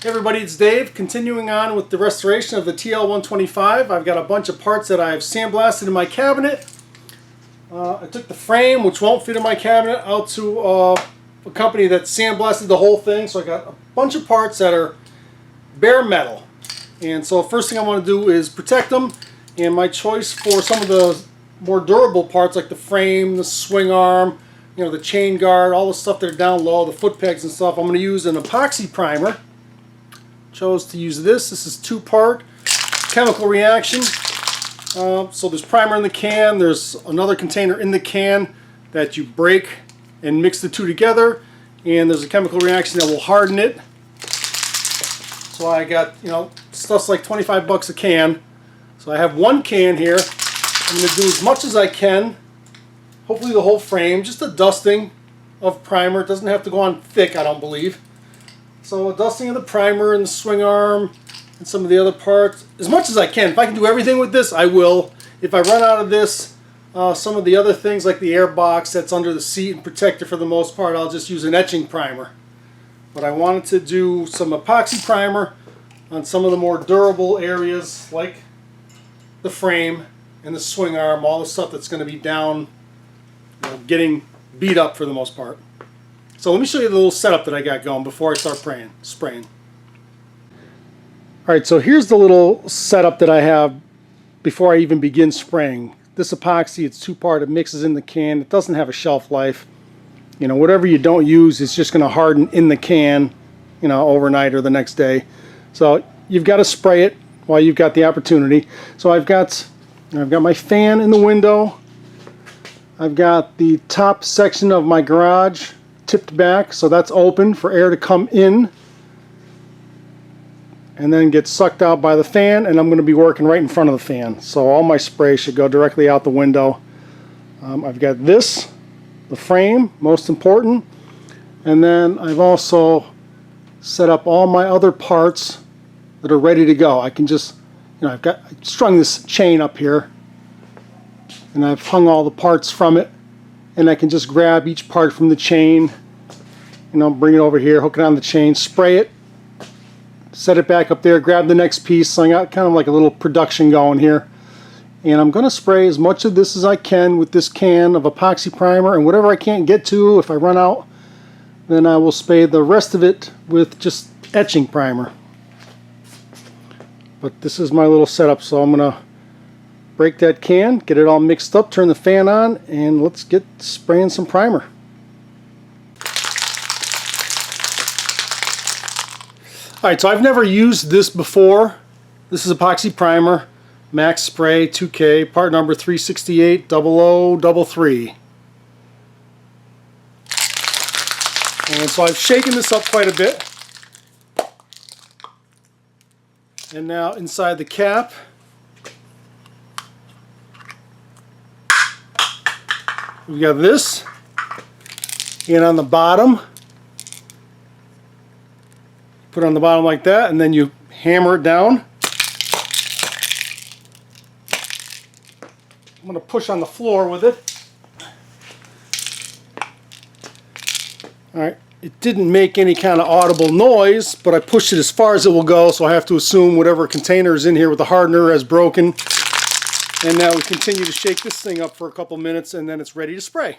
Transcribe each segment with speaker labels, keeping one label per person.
Speaker 1: Hey everybody, it's Dave. Continuing on with the restoration of the TL125. I've got a bunch of parts that I've sandblasted in my cabinet. I took the frame, which won't fit in my cabinet, out to a company that sandblasted the whole thing. So I got a bunch of parts that are bare metal. And so first thing I want to do is protect them. And my choice for some of the more durable parts, like the frame, the swing arm, you know, the chain guard, all the stuff that are down low, the foot pegs and stuff, I'm going to use an epoxy primer. Chose to use this. This is two-part chemical reaction. So there's primer in the can. There's another container in the can that you break and mix the two together. And there's a chemical reaction that will harden it. So I got, you know, stuff's like 25 bucks a can. So I have one can here. I'm going to do as much as I can. Hopefully the whole frame. Just a dusting of primer. It doesn't have to go on thick, I don't believe. So a dusting of the primer and the swing arm and some of the other parts, as much as I can. If I can do everything with this, I will. If I run out of this, some of the other things like the air box that's under the seat and protector, for the most part, I'll just use an etching primer. But I wanted to do some epoxy primer on some of the more durable areas like the frame and the swing arm, all the stuff that's going to be down, you know, getting beat up for the most part. So let me show you the little setup that I got going before I start spraying. Alright, so here's the little setup that I have before I even begin spraying. This epoxy, it's two-part, it mixes in the can, it doesn't have a shelf life. You know, whatever you don't use, it's just going to harden in the can, you know, overnight or the next day. So you've got to spray it while you've got the opportunity. So I've got my fan in the window. I've got the top section of my garage tipped back, so that's open for air to come in and then get sucked out by the fan, and I'm going to be working right in front of the fan. So all my spray should go directly out the window. I've got this, the frame, most important, and then I've also set up all my other parts that are ready to go. I can just, you know, I've strung this chain up here and I've hung all the parts from it, and I can just grab each part from the chain, you know, bring it over here, hook it on the chain, spray it, set it back up there, grab the next piece. So I got kind of like a little production going here. And I'm going to spray as much of this as I can with this can of epoxy primer, and whatever I can't get to, if I run out, then I will spray the rest of it with just etching primer. But this is my little setup, so I'm going to break that can, get it all mixed up, turn the fan on, and let's get spraying some primer. Alright, so I've never used this before. This is epoxy primer, Max Spray 2K, part number 3680033. And so I've shaken this up quite a bit. And now inside the cap, we've got this, and on the bottom, put it on the bottom like that, and then you hammer it down. I'm going to push on the floor with it. Alright, it didn't make any kind of audible noise, but I pushed it as far as it will go, so I have to assume whatever container is in here with the hardener has broken. And now we continue to shake this thing up for a couple minutes, and then it's ready to spray.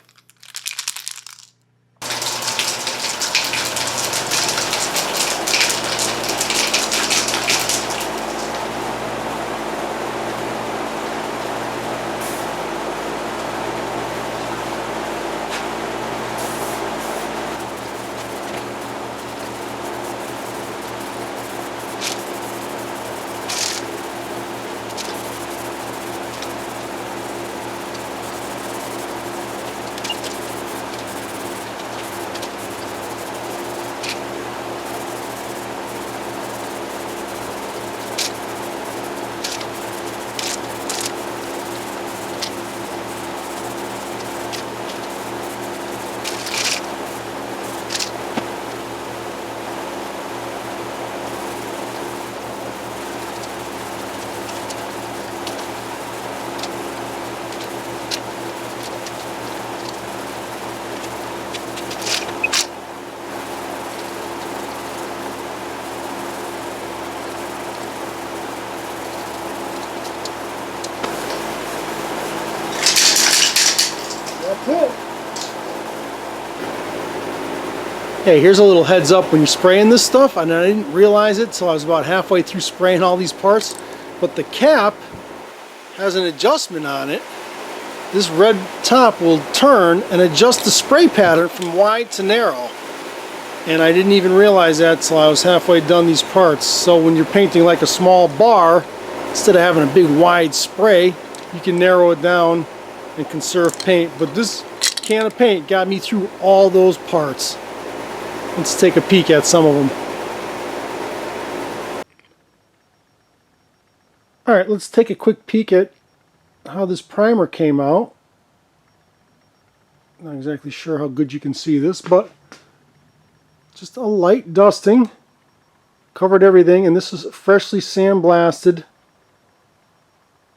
Speaker 1: Hey, here's a little heads up when you're spraying this stuff, and I didn't realize it till I was about halfway through spraying all these parts, but the cap has an adjustment on it. This red top will turn and adjust the spray pattern from wide to narrow. And I didn't even realize that till I was halfway done these parts. So when you're painting like a small bar, instead of having a big wide spray, you can narrow it down and conserve paint. But this can of paint got me through all those parts. Let's take a peek at some of them. Alright, let's take a quick peek at how this primer came out. Not exactly sure how good you can see this, but just a light dusting. Covered everything, and this is freshly sandblasted.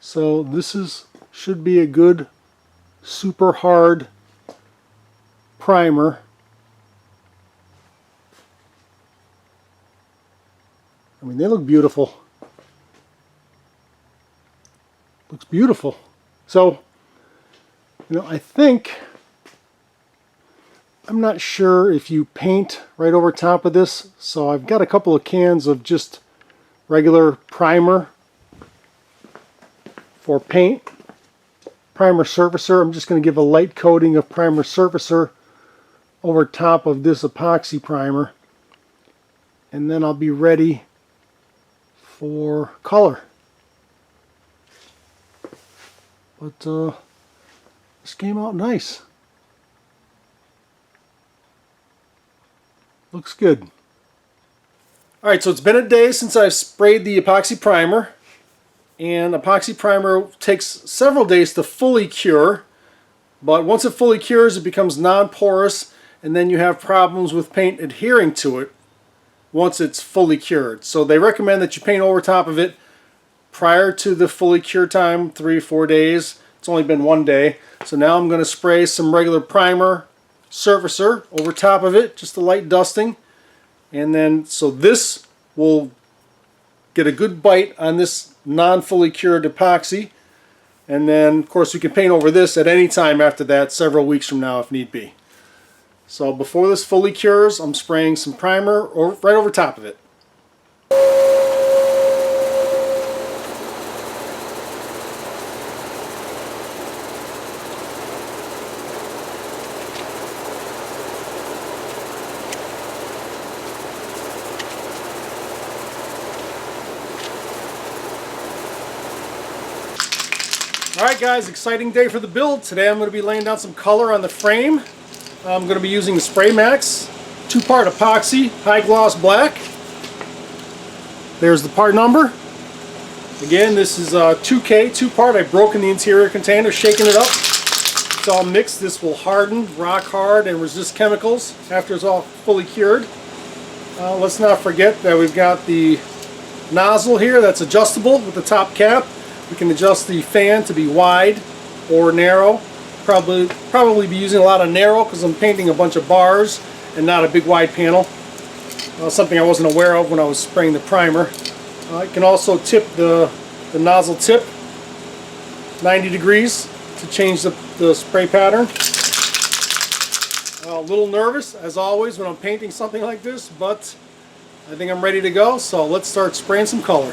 Speaker 1: So this should be a good, super hard primer. I mean, they look beautiful. Looks beautiful. So, you know, I think, I'm not sure if you paint right over top of this, so I've got a couple of cans of just regular primer for paint. Primer surfacer. I'm just going to give a light coating of primer surfacer over top of this epoxy primer, and then I'll be ready for color. But this came out nice. Looks good. Alright, so it's been a day since I've sprayed the epoxy primer. And epoxy primer takes several days to fully cure. But once it fully cures, it becomes non-porous, and then you have problems with paint adhering to it once it's fully cured. So they recommend that you paint over top of it prior to the fully cure time, 3-4 days. It's only been 1 day. So now I'm going to spray some regular primer surfacer over top of it, just a light dusting. And then, so this will get a good bite on this non-fully cured epoxy. And then, of course, you can paint over this at any time after that, several weeks from now if need be. So before this fully cures, I'm spraying some primer right over top of it. Alright guys, exciting day for the build. Today I'm going to be laying down some color on the frame. I'm going to be using the Spray Max 2-part epoxy high gloss black. There's the part number. Again, this is 2K 2-part. I've broken the interior container, shaken it up. It's all mixed. This will harden, rock hard, and resist chemicals after it's all fully cured. Let's not forget that we've got the nozzle here that's adjustable with the top cap. We can adjust the fan to be wide or narrow. Probably be using a lot of narrow because I'm painting a bunch of bars and not a big wide panel. Something I wasn't aware of when I was spraying the primer. I can also tip the nozzle tip 90 degrees to change the spray pattern. A little nervous as always when I'm painting something like this, but I think I'm ready to go, so let's start spraying some color.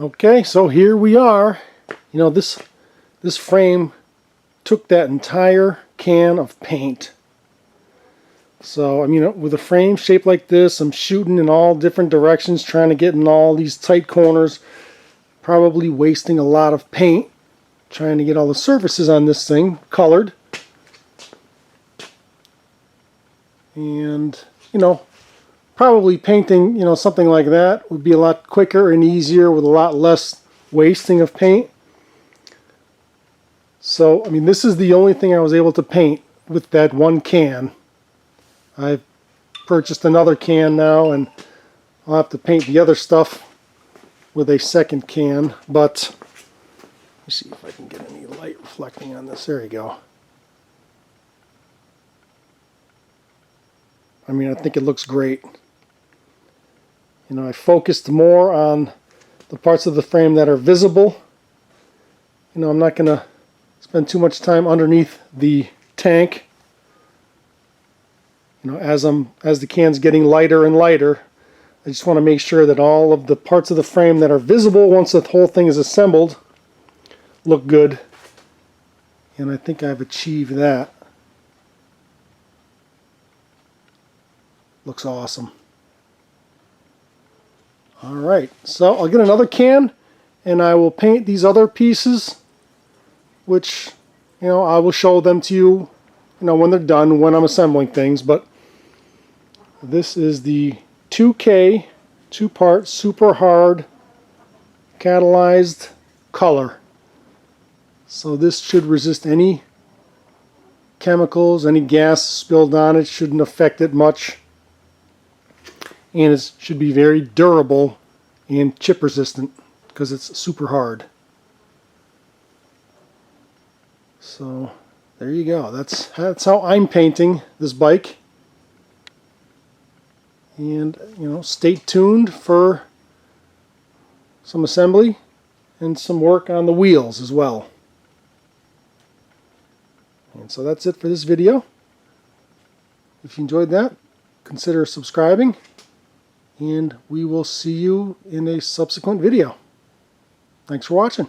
Speaker 1: Okay, so here we are. You know, this frame took that entire can of paint. So, I mean, with a frame shaped like this, I'm shooting in all different directions, trying to get in all these tight corners, probably wasting a lot of paint, trying to get all the surfaces on this thing colored. And, you know, probably painting, you know, something like that would be a lot quicker and easier with a lot less wasting of paint. So, I mean, this is the only thing I was able to paint with that one can. I've purchased another can now, and I'll have to paint the other stuff with a second can. But let's see if I can get any light reflecting on this. There you go. I mean, I think it looks great. You know, I focused more on the parts of the frame that are visible. You know, I'm not going to spend too much time underneath the tank. You know, as the can's getting lighter and lighter, I just want to make sure that all of the parts of the frame that are visible once the whole thing is assembled look good. And I think I've achieved that. Looks awesome. Alright, so I'll get another can and I will paint these other pieces, which, you know, I will show them to you, you know, when they're done, when I'm assembling things. But this is the 2K 2-part super hard catalyzed color. So this should resist any chemicals, any gas spilled on it, shouldn't affect it much. And it should be very durable and chip resistant because it's super hard. So there you go. That's how I'm painting this bike. And, you know, stay tuned for some assembly and some work on the wheels as well. And so that's it for this video. If you enjoyed that, consider subscribing, and we will see you in a subsequent video. Thanks for watching.